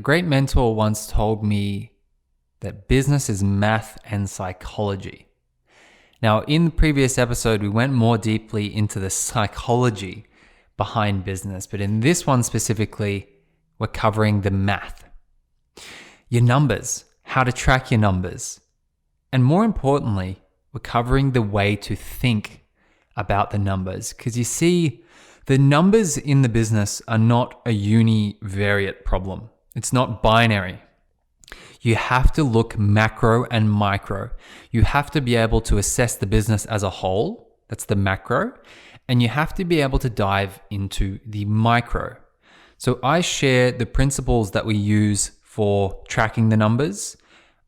great mentor once told me that business is math and psychology. Now, in the previous episode, we went more deeply into the psychology behind business, but in this one specifically, we're covering the math. Your numbers, how to track your numbers. And more importantly, we're covering the way to think about the numbers. Because you see, the numbers in the business are not a univariate problem. It's not binary. You have to look macro and micro. You have to be able to assess the business as a whole. That's the macro. And you have to be able to dive into the micro. So I share the principles that we use for tracking the numbers.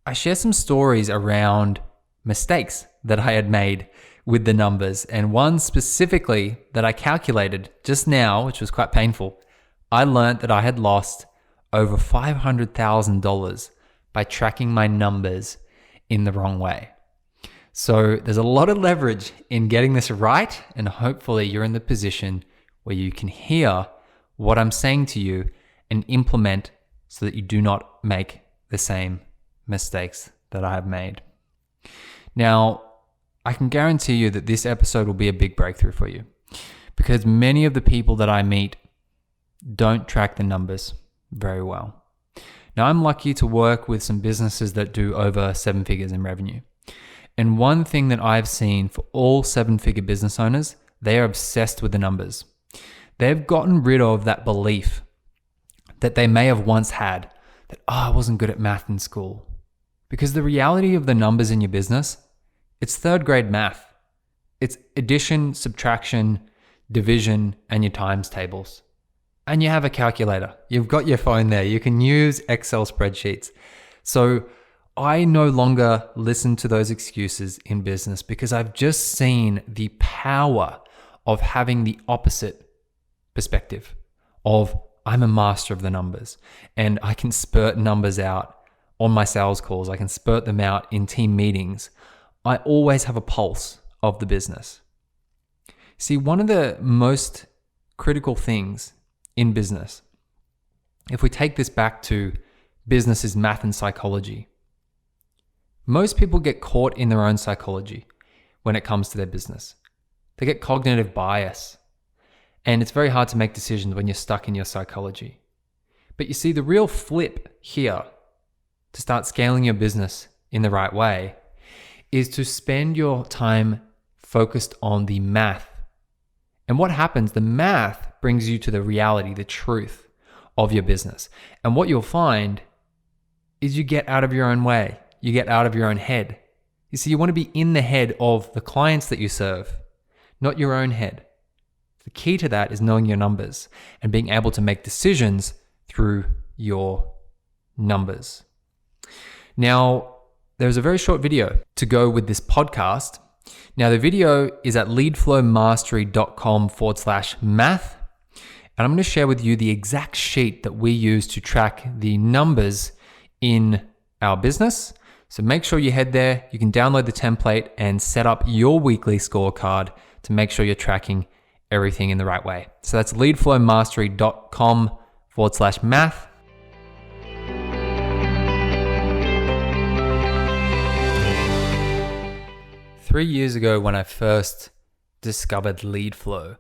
I share some stories around mistakes that I had made with the numbers. And one specifically that I calculated just now, which was quite painful. I learned that I had lost over $500,000 by tracking my numbers in the wrong way. So there's a lot of leverage in getting this right, and hopefully you're in the position where you can hear what I'm saying to you and implement so that you do not make the same mistakes that I have made. Now, I can guarantee you that this episode will be a big breakthrough for you because many of the people that I meet don't track the numbers very well. Now, I'm lucky to work with some businesses that do over 7 figures in revenue. And one thing that I've seen for all 7-figure business owners, they are obsessed with the numbers. They've gotten rid of that belief that they may have once had that, I wasn't good at math in school. Because the reality of the numbers in your business, it's third grade math. It's addition, subtraction, division, and your times tables. And you have a calculator. You've got your phone there. You can use Excel spreadsheets. So I no longer listen to those excuses in business because I've just seen the power of having the opposite perspective of I'm a master of the numbers and I can spurt numbers out on my sales calls. I can spurt them out in team meetings. I always have a pulse of the business. See, one of the most critical things in business, if we take this back to business is math and psychology, most people get caught in their own psychology when it comes to their business. They get cognitive bias, and it's very hard to make decisions when you're stuck in your psychology. But you see, the real flip here to start scaling your business in the right way is to spend your time focused on the math. And what happens, the math brings you to the reality, the truth of your business. And what you'll find is you get out of your own way. You get out of your own head. You see, you want to be in the head of the clients that you serve, not your own head. The key to that is knowing your numbers and being able to make decisions through your numbers. Now, there's a very short video to go with this podcast. Now, the video is at leadflowmastery.com/math. And I'm going to share with you the exact sheet that we use to track the numbers in our business. So make sure you head there. You can download the template and set up your weekly scorecard to make sure you're tracking everything in the right way. So that's leadflowmastery.com/math. Three years ago, when I first discovered LeadFlow,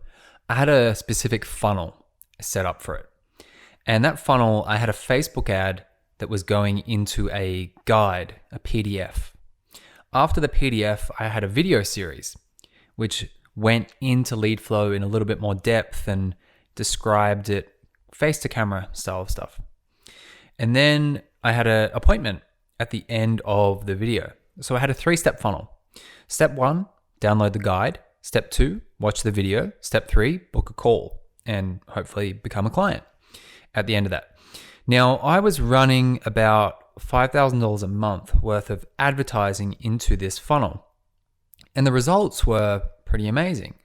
I had a specific funnel set up for it. And that funnel, I had a Facebook ad that was going into a guide, a PDF. After the PDF, I had a video series, which went into LeadFlow in a little bit more depth and described it face-to-camera style of stuff. And then I had an appointment at the end of the video. So I had a 3-step funnel. Step 1, download the guide. Step 2, watch the video. Step 3, book a call and hopefully become a client at the end of that. Now, I was running about $5,000 a month worth of advertising into this funnel, and the results were pretty amazing.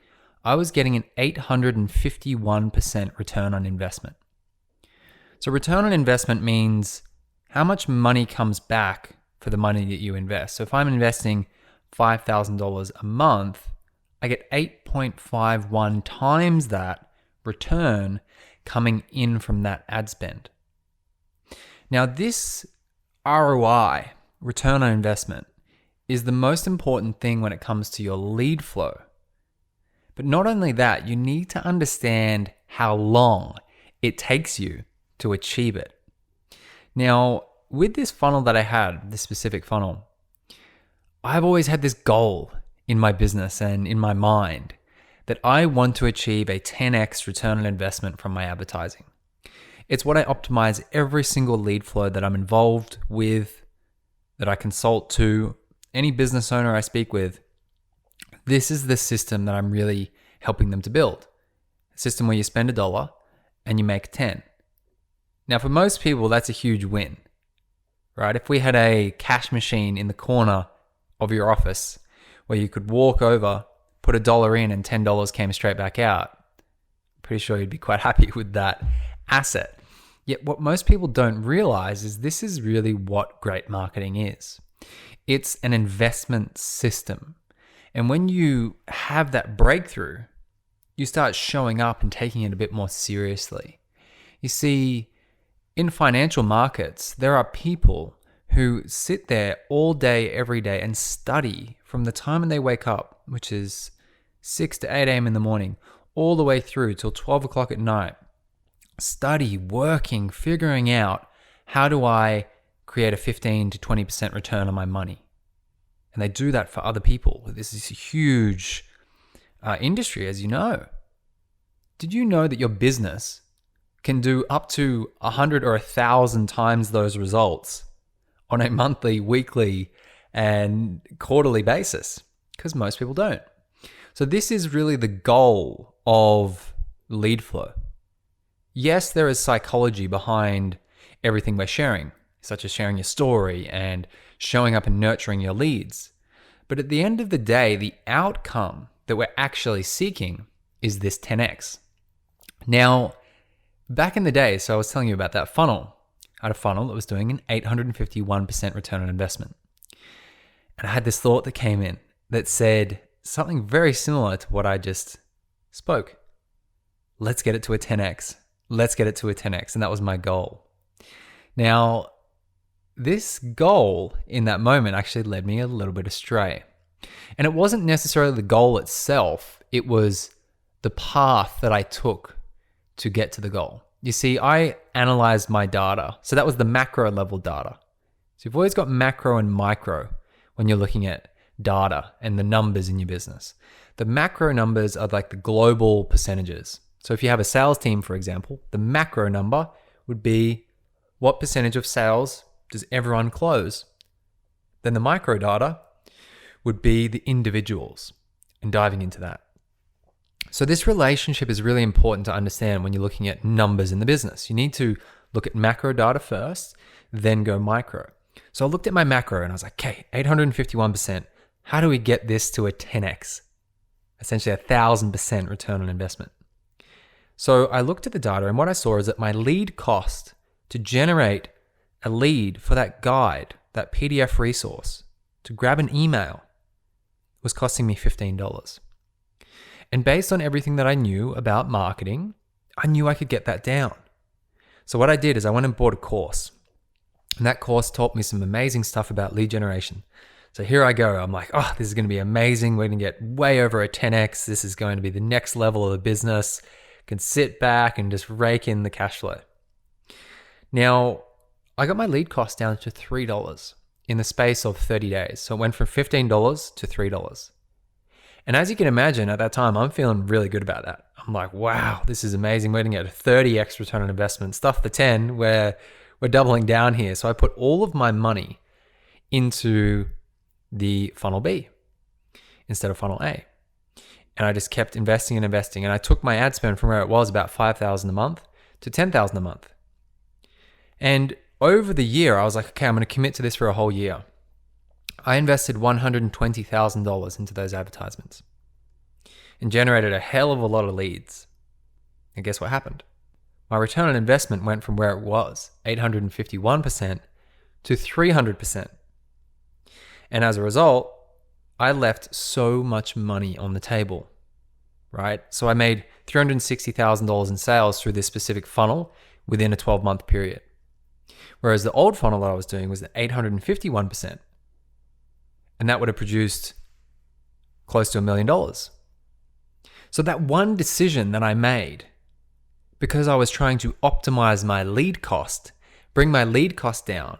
I was getting an 851% return on investment. So return on investment means how much money comes back for the money that you invest. So if I'm investing $5,000 a month, I get 8.51 times that return coming in from that ad spend. Now, this ROI, return on investment, is the most important thing when it comes to your lead flow. But not only that, you need to understand how long it takes you to achieve it. Now, with this funnel that I had, this specific funnel, I've always had this goal in my business and in my mind that I want to achieve a 10x return on investment from my advertising. It's what I optimize every single lead flow that I'm involved with, that I consult to, any business owner I speak with. This is the system that I'm really helping them to build. A system where you spend $1 and you make 10. Now, for most people, that's a huge win, right? If we had a cash machine in the corner of your office where you could walk over, put $1 in and $10 came straight back out, I'm pretty sure you'd be quite happy with that asset. Yet what most people don't realize is this is really what great marketing is. It's an investment system. And when you have that breakthrough, you start showing up and taking it a bit more seriously. You see, in financial markets, there are people who sit there all day, every day, and study from the time when they wake up, which is 6 to 8 a.m. in the morning, all the way through till 12 o'clock at night. Study, working, figuring out, how do I create a 15 to 20% return on my money? And they do that for other people. This is a huge industry, as you know. Did you know that your business can do up to 100 or 1,000 times those results on a monthly, weekly, and quarterly basis? Because most people don't. So this is really the goal of lead flow. Yes, there is psychology behind everything we're sharing, such as sharing your story and showing up and nurturing your leads. But at the end of the day, the outcome that we're actually seeking is this 10x. Now, back in the day, so I was telling you about that funnel. I had a funnel that was doing an 851% return on investment. And I had this thought that came in that said something very similar to what I just spoke. Let's get it to a 10x. Let's get it to a 10x. And that was my goal. Now, this goal in that moment actually led me a little bit astray. And it wasn't necessarily the goal itself. It was the path that I took to get to the goal. You see, I analyzed my data. So that was the macro level data. So you've always got macro and micro when you're looking at data and the numbers in your business. The macro numbers are like the global percentages. So if you have a sales team, for example, the macro number would be what percentage of sales does everyone close? Then the micro data would be the individuals, and diving into that. So this relationship is really important to understand when you're looking at numbers in the business. You need to look at macro data first, then go micro. So I looked at my macro and I was like, okay, 851%. How do we get this to a 10x? Essentially 1,000% return on investment. So I looked at the data and what I saw is that my lead cost to generate a lead for that guide, that PDF resource, to grab an email was costing me $15. And based on everything that I knew about marketing, I knew I could get that down. So what I did is I went and bought a course. And that course taught me some amazing stuff about lead generation. So here I go. I'm like, oh, this is going to be amazing. We're going to get way over a 10x. This is going to be the next level of the business. Can sit back and just rake in the cash flow. Now, I got my lead cost down to $3 in the space of 30 days. So it went from $15 to $3. And as you can imagine, at that time, I'm feeling really good about that. I'm like, wow, this is amazing. We're going to get a 30x return on investment. Stuff the 10 where we're doubling down here. So I put all of my money into the funnel B instead of funnel A. And I just kept investing and investing. And I took my ad spend from where it was about $5,000 a month to $10,000 a month. And over the year, I was like, okay, I'm going to commit to this for a whole year. I invested $120,000 into those advertisements and generated a hell of a lot of leads. And guess what happened? My return on investment went from where it was, 851%, to 300%. And as a result, I left so much money on the table, right? So I made $360,000 in sales through this specific funnel within a 12-month period. Whereas the old funnel that I was doing was at 851%. And that would have produced close to $1 million. So that one decision that I made, because I was trying to optimize my lead cost, bring my lead cost down,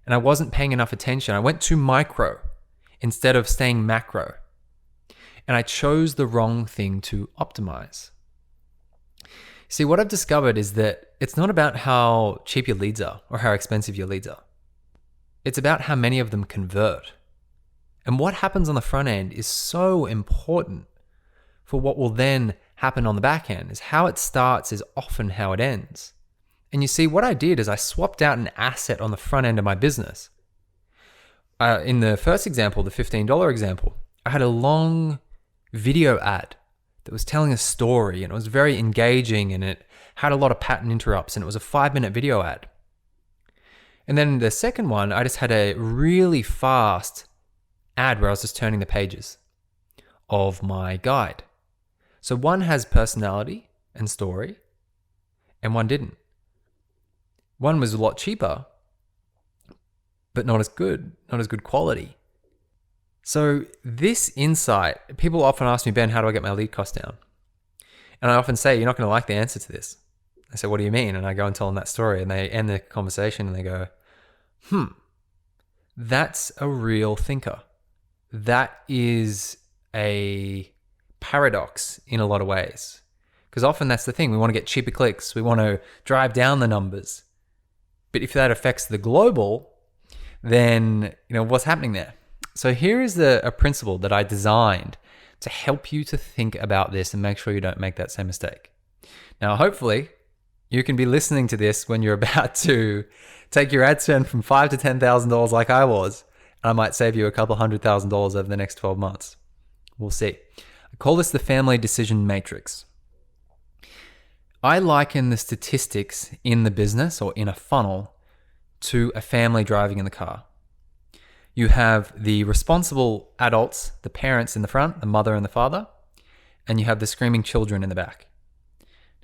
and I wasn't paying enough attention. I went too micro instead of staying macro. And I chose the wrong thing to optimize. See, what I've discovered is that it's not about how cheap your leads are or how expensive your leads are. It's about how many of them convert. And what happens on the front end is so important for what will then happen on the back end. Is how it starts is often how it ends. And you see, what I did is I swapped out an asset on the front end of my business. In the first example, the $15 example, I had a long video ad that was telling a story, and it was very engaging, and it had a lot of pattern interrupts, and it was a 5-minute video ad. And then the second one, I just had a really fast ad where I was just turning the pages of my guide. So one has personality and story, and one didn't. One was a lot cheaper, but not as good quality. So this insight, people often ask me, Ben, how do I get my lead cost down? And I often say, you're not going to like the answer to this. I say, what do you mean? And I go and tell them that story, and they end the conversation and they go, that's a real thinker. That is a paradox in a lot of ways. Because often that's the thing. We want to get cheaper clicks. We want to drive down the numbers. But if that affects the global, then what's happening there? So here is a principle that I designed to help you to think about this and make sure you don't make that same mistake. Now, hopefully, you can be listening to this when you're about to take your ad spend from $5,000 to $10,000 like I was, and I might save you a couple $100,000 over the next 12 months. We'll see. I call this the family decision matrix. I liken the statistics in the business or in a funnel to a family driving in the car. You have the responsible adults, the parents in the front, the mother and the father, and you have the screaming children in the back.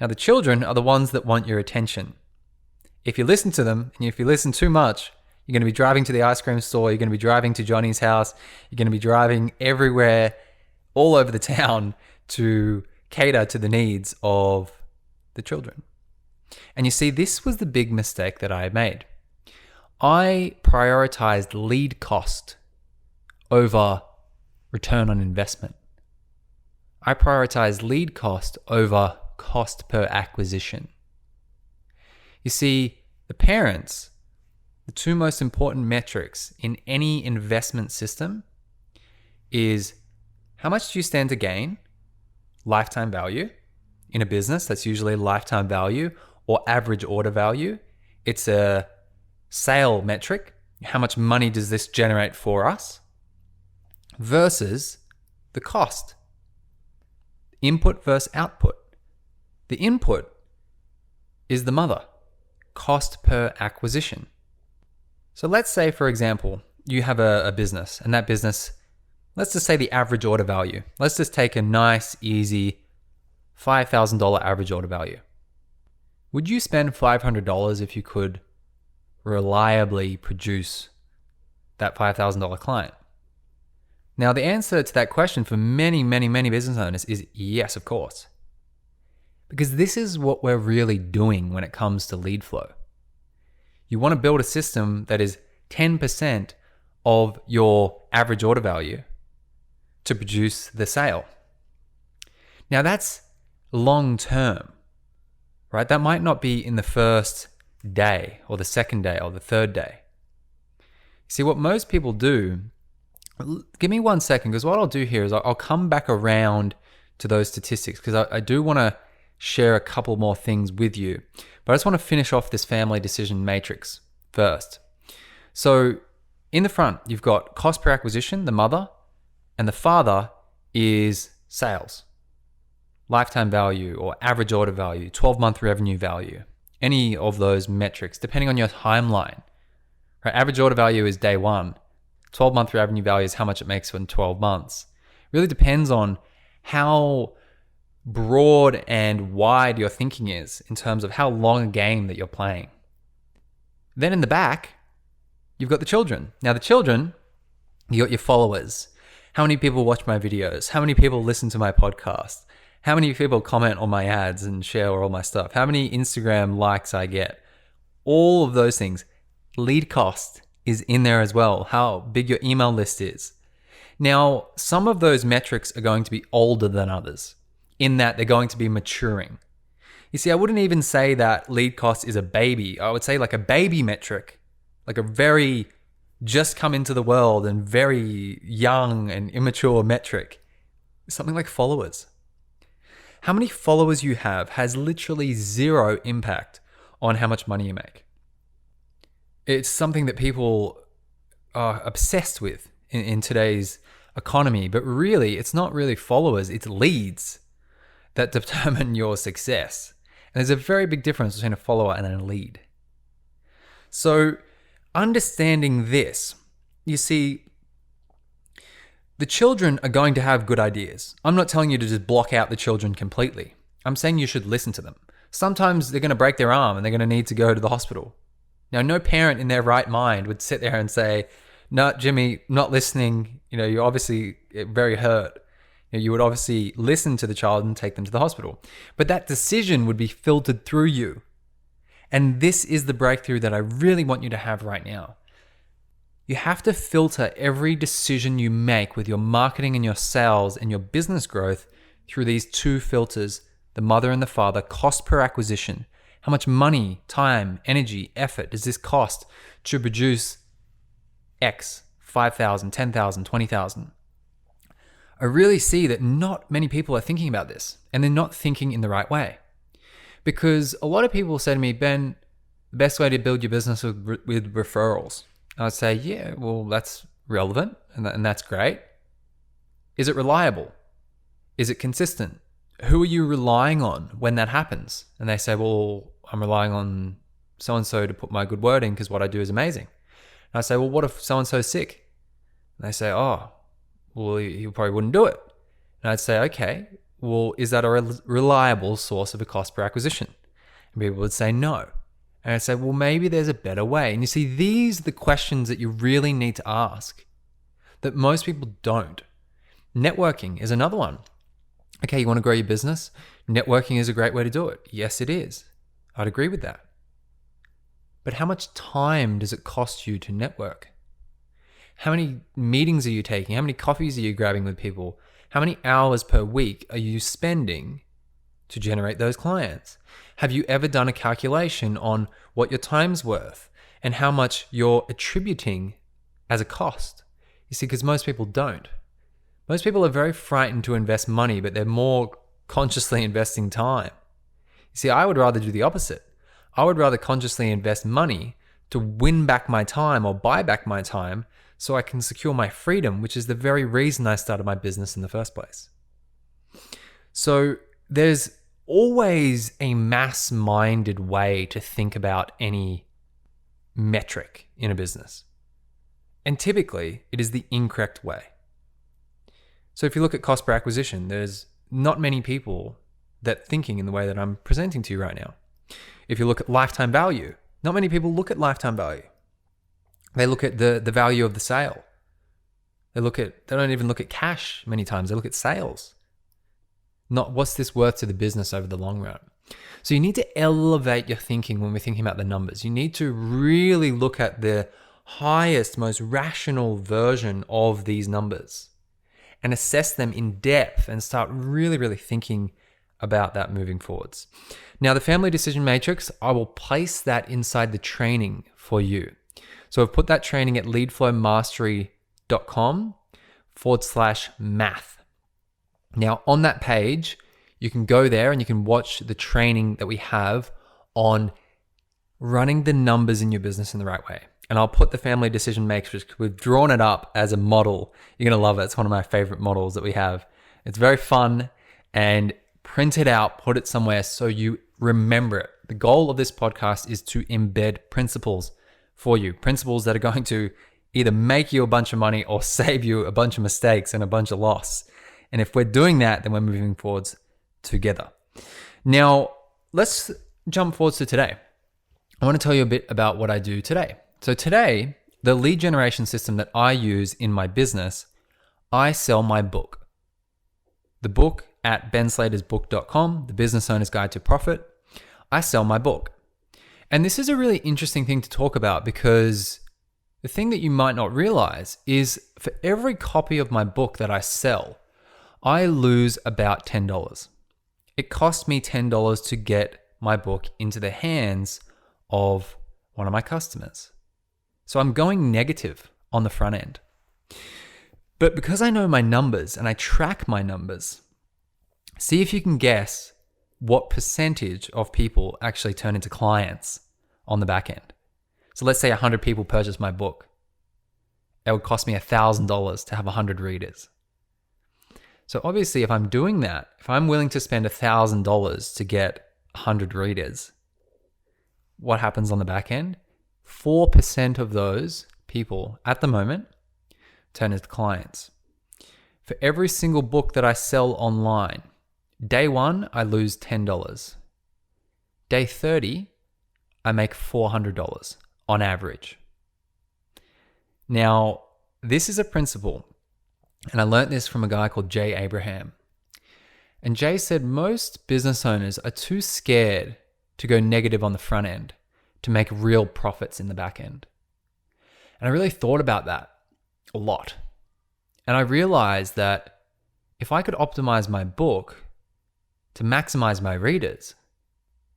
Now, the children are the ones that want your attention. If you listen to them, and if you listen too much, you're going to be driving to the ice cream store, you're going to be driving to Johnny's house, you're going to be driving everywhere, all over the town to cater to the needs of the children. And you see, this was the big mistake that I made. I prioritized lead cost over return on investment. I prioritized lead cost over cost per acquisition. You see, the parents, the two most important metrics in any investment system is how much do you stand to gain, lifetime value in a business, that's usually lifetime value or average order value. It's a sale metric. How much money does this generate for us? Versus the cost. Input versus output. The input is the mother. Cost per acquisition. So let's say, for example, you have a business, and that business, let's just say the average order value. Let's just take a nice, easy $5,000 average order value. Would you spend $500 if you could reliably produce that $5,000 client? Now, the answer to that question for many, many, many business owners is yes, of course. Because this is what we're really doing when it comes to lead flow. You want to build a system that is 10% of your average order value to produce the sale. Now, that's long term, right? That might not be in the first day or the second day or the third day. See, what most people do, give me 1 second, because what I'll do here is I'll come back around to those statistics, because I do want to share a couple more things with you. But I just want to finish off this family decision matrix first. So in the front, you've got cost per acquisition, the mother, and the father is sales, lifetime value or average order value, 12-month revenue value, any of those metrics, depending on your timeline. Right? Average order value is day one. 12-month revenue value is how much it makes in 12 months. It really depends on how broad and wide your thinking is in terms of how long a game that you're playing. Then in the back, you've got the children. Now the children, you got your followers. How many people watch my videos? How many people listen to my podcast? How many people comment on my ads and share all my stuff? How many Instagram likes I get? All of those things. Lead cost is in there as well. How big your email list is. Now, some of those metrics are going to be older than others in that they're going to be maturing. You see, I wouldn't even say that lead cost is a baby. I would say like a baby metric, like a very just come into the world and very young and immature metric, something like followers. How many followers you have has literally zero impact on how much money you make. It's something that people are obsessed with in today's economy, but really it's not really followers, it's leads that determine your success. And there's a very big difference between a follower and a lead. So understanding this, you see, the children are going to have good ideas. I'm not telling you to just block out the children completely. I'm saying you should listen to them. Sometimes they're going to break their arm and they're going to need to go to the hospital. Now, no parent in their right mind would sit there and say, no, Jimmy, not listening. You're obviously very hurt. You would obviously listen to the child and take them to the hospital. But that decision would be filtered through you. And this is the breakthrough that I really want you to have right now. You have to filter every decision you make with your marketing and your sales and your business growth through these two filters, the mother and the father, cost per acquisition. How much money, time, energy, effort does this cost to produce X, 5,000, 10,000, 20,000? I really see that not many people are thinking about this, and they're not thinking in the right way. Because a lot of people say to me, Ben, the best way to build your business with referrals. I'd say, yeah, well, that's relevant and that's great. Is it reliable? Is it consistent? Who are you relying on when that happens? And they say, well, I'm relying on so-and-so to put my good word in because what I do is amazing. And I say, well, what if so-and-so's sick? And they say, oh, well, he probably wouldn't do it. And I'd say, okay, well, is that a reliable source of a cost per acquisition? And people would say no. And I'd say, well, maybe there's a better way. And you see, these are the questions that you really need to ask that most people don't. Networking is another one. Okay, you want to grow your business? Networking is a great way to do it. Yes, it is. I'd agree with that. But how much time does it cost you to network? How many meetings are you taking? How many coffees are you grabbing with people? How many hours per week are you spending to generate those clients? Have you ever done a calculation on what your time's worth and how much you're attributing as a cost? You see, because most people don't. Most people are very frightened to invest money, but they're more consciously investing time. You see, I would rather do the opposite. I would rather consciously invest money to win back my time or buy back my time so I can secure my freedom, which is the very reason I started my business in the first place. So there's always a mass-minded way to think about any metric in a business. And typically, it is the incorrect way. So if you look at cost per acquisition, there's not many people that thinking in the way that I'm presenting to you right now. If you look at lifetime value, not many people look at lifetime value. They look at the value of the sale. They don't even look at cash many times. They look at sales. Not what's this worth to the business over the long run. So you need to elevate your thinking when we're thinking about the numbers. You need to really look at the highest, most rational version of these numbers and assess them in depth and start really, really thinking about that moving forwards. Now, the family decision matrix, I will place that inside the training for you. So I've put that training at leadflowmastery.com/math. Now, on that page, you can go there and you can watch the training that we have on running the numbers in your business in the right way. And I'll put the family decision matrix, we've drawn it up as a model. You're going to love it. It's one of my favorite models that we have. It's very fun, and print it out, put it somewhere so you remember it. The goal of this podcast is to embed principles for you, principles that are going to either make you a bunch of money or save you a bunch of mistakes and a bunch of loss. And if we're doing that, then we're moving forwards together. Now, let's jump forwards to today. I want to tell you a bit about what I do today. So today, the lead generation system that I use in my business, I sell my book. The book at benslatersbook.com, The Business Owner's Guide to Profit. I sell my book. And this is a really interesting thing to talk about because the thing that you might not realize is for every copy of my book that I sell, I lose about $10. It cost me $10 to get my book into the hands of one of my customers. So I'm going negative on the front end. But because I know my numbers and I track my numbers, see if you can guess what percentage of people actually turn into clients on the back end. So let's say 100 people purchase my book. It would cost me $1,000 to have 100 readers. So obviously if I'm doing that, if I'm willing to spend $1,000 to get 100 readers, what happens on the back end? 4% of those people at the moment turn into clients. For every single book that I sell online, day 1, I lose $10. Day 30, I make $400 on average. Now, this is a principle, and I learned this from a guy called Jay Abraham. And Jay said most business owners are too scared to go negative on the front end to make real profits in the back end. And I really thought about that a lot. And I realized that if I could optimize my book to maximize my readers,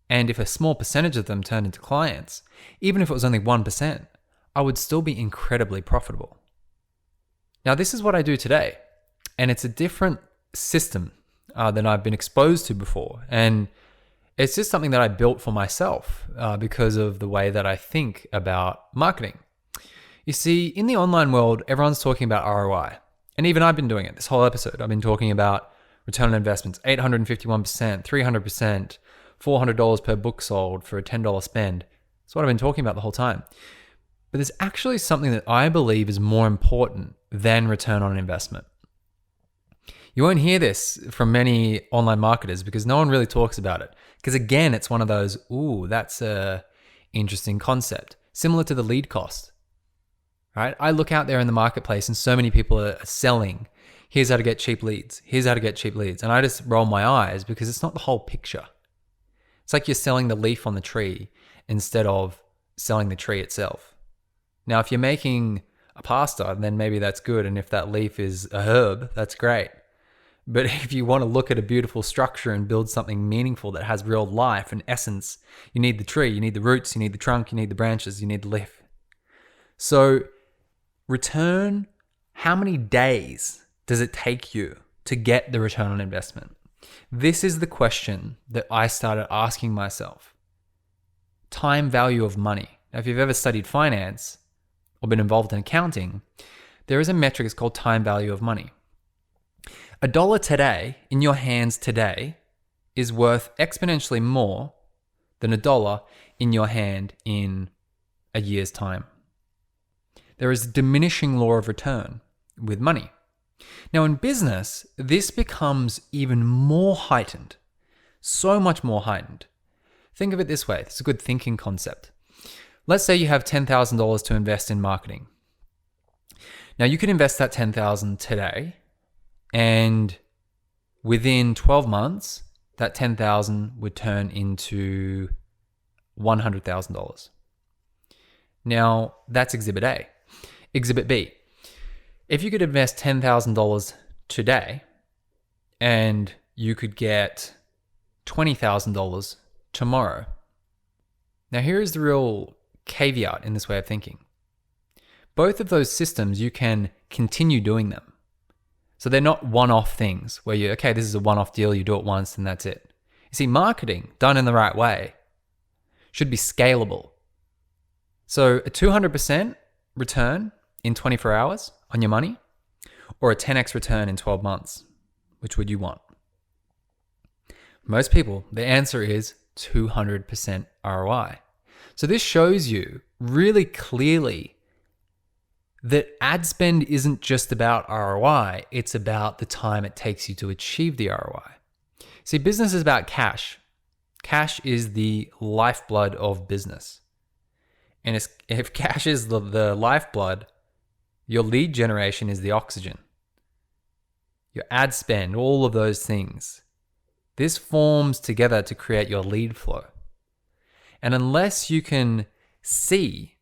and if a small percentage of them turned into clients, even if it was only 1%, I would still be incredibly profitable. Now, this is what I do today, and it's a different system than I've been exposed to before. And it's just something that I built for myself because of the way that I think about marketing. You see, in the online world, everyone's talking about ROI. And even I've been doing it this whole episode. I've been talking about return on investments, 851%, 300%, $400 per book sold for a $10 spend. That's what I've been talking about the whole time. But there's actually something that I believe is more important than return on investment. You won't hear this from many online marketers because no one really talks about it. Because again, it's one of those, ooh, that's a interesting concept. Similar to the lead cost, right? I look out there in the marketplace and so many people are selling, here's how to get cheap leads. Here's how to get cheap leads. And I just roll my eyes because it's not the whole picture. It's like you're selling the leaf on the tree instead of selling the tree itself. Now, if you're making a pasta, then maybe that's good. And if that leaf is a herb, that's great. But if you want to look at a beautiful structure and build something meaningful that has real life and essence, you need the tree, you need the roots, you need the trunk, you need the branches, you need the leaf. So return, how many days does it take you to get the return on investment? This is the question that I started asking myself. Time value of money. Now, if you've ever studied finance or been involved in accounting, there is a metric, it's called time value of money. $1 today in your hands today is worth exponentially more than $1 in your hand in a year's time. There is a diminishing law of return with money. Now in business, this becomes even more heightened, so much more heightened. Think of it this way. It's a good thinking concept. Let's say you have $10,000 to invest in marketing. Now you could invest that $10,000 today, and within 12 months, that $10,000 would turn into $100,000. Now, that's Exhibit A. Exhibit B. If you could invest $10,000 today and you could get $20,000 tomorrow. Now, here is the real caveat in this way of thinking. Both of those systems, you can continue doing them. So they're not one-off things where you, okay, this is a one-off deal, you do it once and that's it. You see, marketing done in the right way should be scalable. So a 200% return in 24 hours on your money, or a 10x return in 12 months, which would you want? Most people, the answer is 200% ROI. So this shows you really clearly that ad spend isn't just about ROI, it's about the time it takes you to achieve the ROI. See, business is about cash. Cash is the lifeblood of business. And if cash is the lifeblood, your lead generation is the oxygen. Your ad spend, all of those things. This forms together to create your lead flow. And unless you can see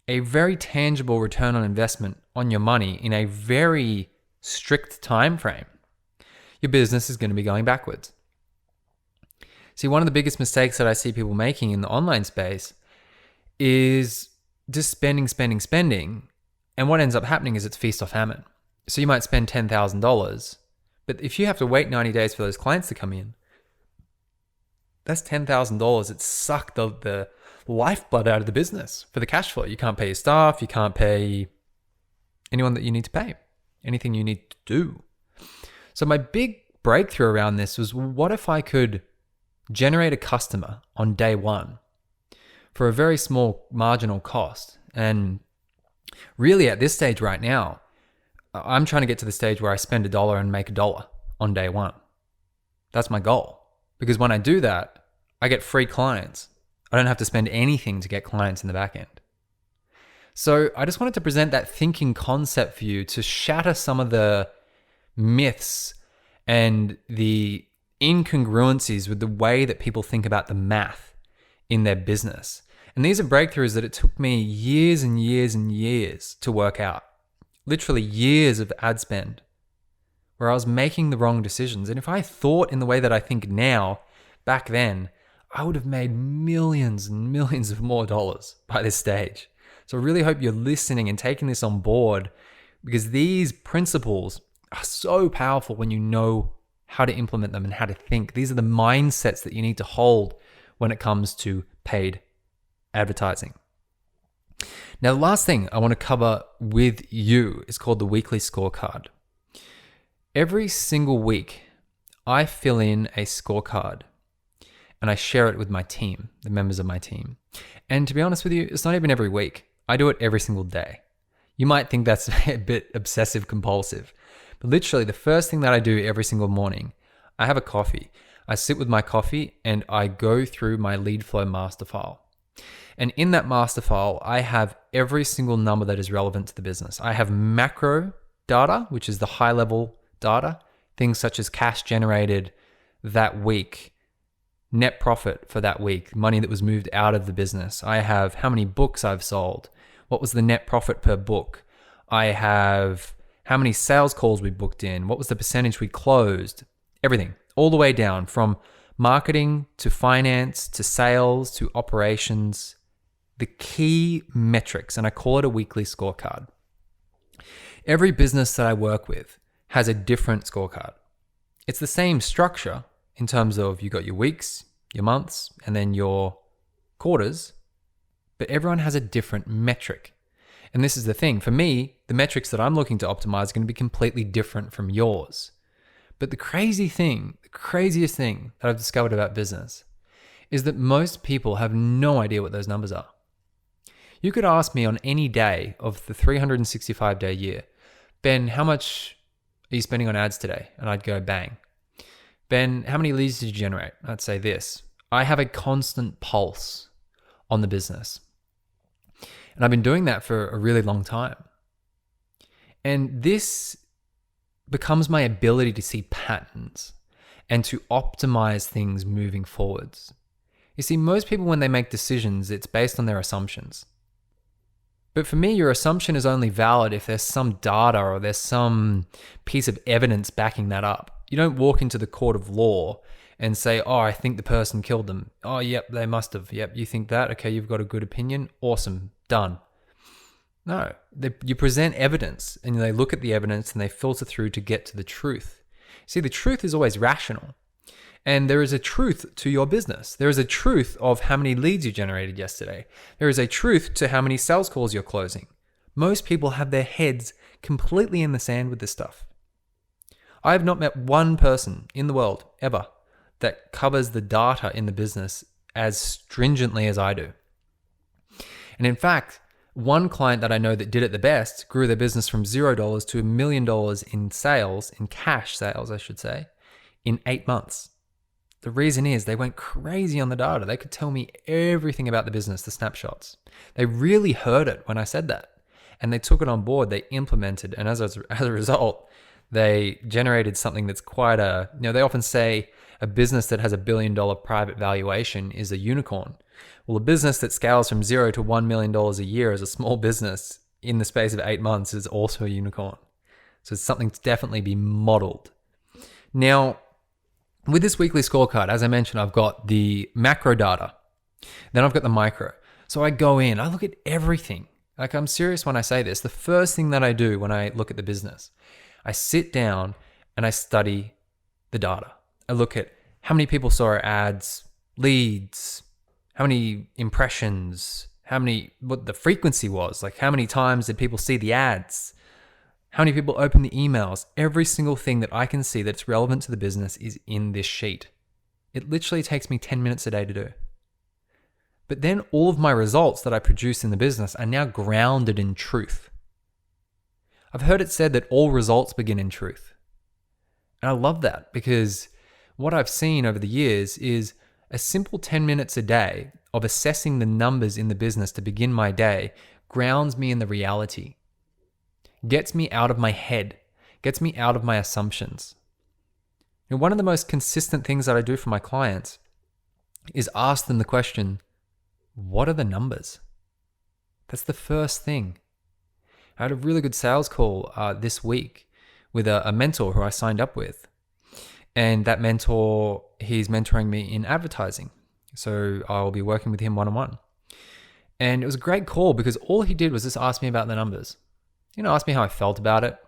a very tangible return on investment on your money in a very strict time frame, your business is going to be going backwards. See, one of the biggest mistakes that I see people making in the online space is just spending. And what ends up happening is it's feast or famine. So you might spend $10,000, but if you have to wait 90 days for those clients to come in, that's $10,000. It's sucked the lifeblood out of the business for the cash flow. You can't pay your staff. You can't pay anyone that you need to pay, anything you need to do. So my big breakthrough around this was, what if I could generate a customer on day one for a very small marginal cost? And really at this stage right now, I'm trying to get to the stage where I spend $1 and make $1 on day one. That's my goal. Because when I do that, I get free clients. I don't have to spend anything to get clients in the back end. So I just wanted to present that thinking concept for you to shatter some of the myths and the incongruencies with the way that people think about the math in their business. And these are breakthroughs that it took me years and years and years to work out. Literally years of ad spend where I was making the wrong decisions. And if I thought in the way that I think now, back then, I would have made millions and millions of more dollars by this stage. So I really hope you're listening and taking this on board, because these principles are so powerful when you know how to implement them and how to think. These are the mindsets that you need to hold when it comes to paid advertising. Now, the last thing I want to cover with you is called the weekly scorecard. Every single week, I fill in a scorecard and I share it with my team, the members of my team. And to be honest with you, it's not even every week. I do it every single day. You might think that's a bit obsessive compulsive, but literally the first thing that I do every single morning, I have a coffee. I sit with my coffee and I go through my lead flow master file. And in that master file, I have every single number that is relevant to the business. I have macro data, which is the high level data, things such as cash generated that week, net profit for that week, money that was moved out of the business. I have how many books I've sold, what was the net profit per book. I have how many sales calls we booked in, what was the percentage we closed, everything, all the way down from marketing to finance to sales to operations, the key metrics, and I call it a weekly scorecard. Every business that I work with has a different scorecard. It's the same structure in terms of you got your weeks, your months, and then your quarters, but everyone has a different metric. And this is the thing. For me, the metrics that I'm looking to optimize are going to be completely different from yours. But the craziest thing that I've discovered about business is that most people have no idea what those numbers are. You could ask me on any day of the 365-day year, Ben, how much are you spending on ads today? And I'd go, bang. Ben, how many leads did you generate? I'd say this. I have a constant pulse on the business. And I've been doing that for a really long time. And this becomes my ability to see patterns and to optimize things moving forwards. You see, most people, when they make decisions, it's based on their assumptions. But for me, your assumption is only valid if there's some data or there's some piece of evidence backing that up. You don't walk into the court of law and say, oh, I think the person killed them. Oh, yep, they must have. Yep, you think that? Okay, you've got a good opinion. Awesome, done. No, you present evidence and they look at the evidence and they filter through to get to the truth. See, the truth is always rational. And there is a truth to your business. There is a truth of how many leads you generated yesterday. There is a truth to how many sales calls you're closing. Most people have their heads completely in the sand with this stuff. I have not met one person in the world ever that covers the data in the business as stringently as I do. And in fact, one client that I know that did it the best grew their business from $0 to $1 million in sales, in cash sales, I should say, in 8 months. The reason is they went crazy on the data. They could tell me everything about the business, the snapshots. They really heard it when I said that. And they took it on board, they implemented, and as a result, they generated something that's quite they often say a business that has $1 billion private valuation is a unicorn. Well, a business that scales from $0 to $1 million a year as a small business in the space of 8 months is also a unicorn. So it's something to definitely be modeled. Now, with this weekly scorecard, as I mentioned, I've got the macro data. Then I've got the micro. So I go in, I look at everything. Like, I'm serious when I say this. The first thing that I do when I look at the business, I sit down and I study the data. I look at how many people saw our ads, leads, how many impressions, what the frequency was, like how many times did people see the ads, how many people open the emails. Every single thing that I can see that's relevant to the business is in this sheet. It literally takes me 10 minutes a day to do. But then all of my results that I produce in the business are now grounded in truth. I've heard it said that all results begin in truth. And I love that, because what I've seen over the years is a simple 10 minutes a day of assessing the numbers in the business to begin my day grounds me in the reality, gets me out of my head, gets me out of my assumptions. And one of the most consistent things that I do for my clients is ask them the question, what are the numbers? That's the first thing. I had a really good sales call this week with a mentor who I signed up with. And that mentor, he's mentoring me in advertising. So I'll be working with him one-on-one. And it was a great call because all he did was just ask me about the numbers. Ask me how I felt about it.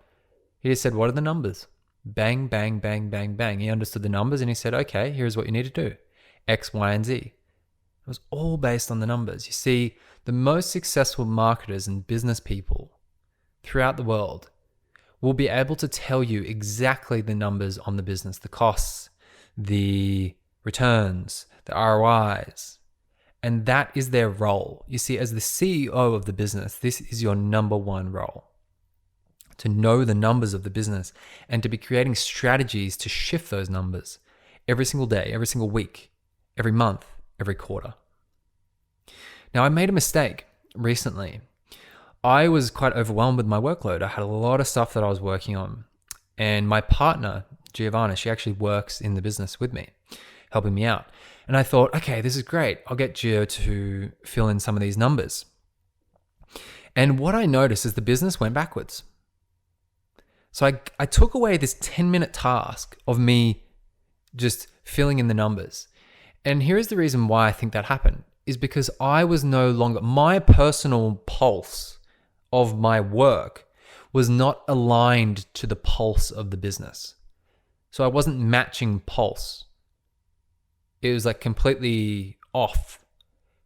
He just said, what are the numbers? Bang, bang, bang, bang, bang. He understood the numbers and he said, okay, here's what you need to do. X, Y, and Z. It was all based on the numbers. You see, the most successful marketers and business people throughout the world will be able to tell you exactly the numbers on the business, the costs, the returns, the ROIs. And that is their role. You see, as the CEO of the business, this is your number one role. To know the numbers of the business and to be creating strategies to shift those numbers every single day, every single week, every month, every quarter. Now, I made a mistake recently. I was quite overwhelmed with my workload. I had a lot of stuff that I was working on. And my partner, Giovanna, she actually works in the business with me, helping me out. And I thought, okay, this is great. I'll get Gio to fill in some of these numbers. And what I noticed is the business went backwards. So I took away this 10-minute task of me just filling in the numbers. And here's the reason why I think that happened, is because I was no longer, my personal pulse of my work was not aligned to the pulse of the business. So I wasn't matching pulse. It was like completely off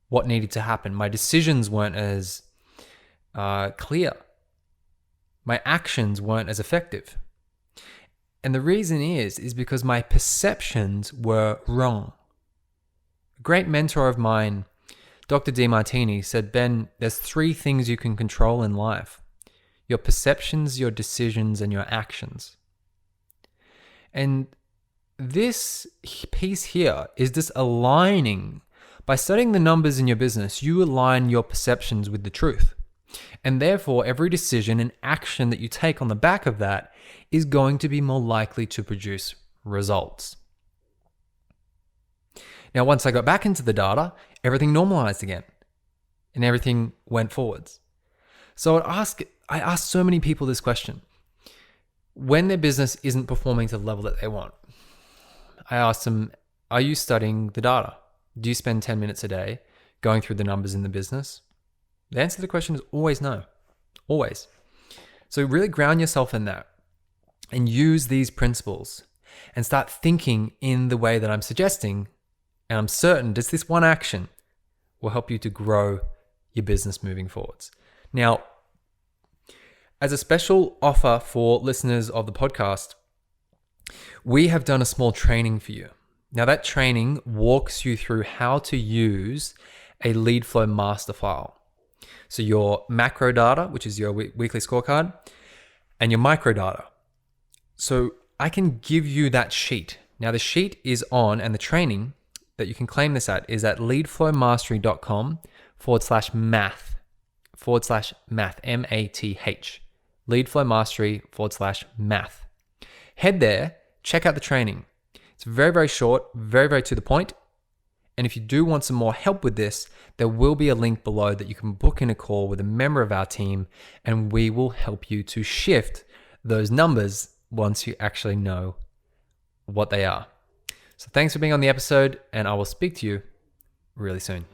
what needed to happen. My decisions weren't as clear. My actions weren't as effective. And the reason is because my perceptions were wrong. A great mentor of mine, Dr. DeMartini, said, Ben, there's 3 things you can control in life: your perceptions, your decisions, and your actions. And this piece here is just aligning. By studying the numbers in your business, you align your perceptions with the truth. And therefore, every decision and action that you take on the back of that is going to be more likely to produce results. Now, once I got back into the data, everything normalized again and everything went forwards. So I asked so many people this question. When their business isn't performing to the level that they want, I asked them, are you studying the data? Do you spend 10 minutes a day going through the numbers in the business? The answer to the question is always no. Always. So really ground yourself in that and use these principles and start thinking in the way that I'm suggesting. And I'm certain just this one action will help you to grow your business moving forwards. Now, as a special offer for listeners of the podcast, we have done a small training for you. Now, that training walks you through how to use a lead flow master file. So your macro data, which is your weekly scorecard, and your micro data. So I can give you that sheet Now the sheet is on, and the training that you can claim this at is at leadflowmastery.com/math, MATH, leadflowmastery/math. Head there, check out the training. It's very, very short, very, very to the point. And if you do want some more help with this, there will be a link below that you can book in a call with a member of our team, and we will help you to shift those numbers once you actually know what they are. So thanks for being on the episode, and I will speak to you really soon.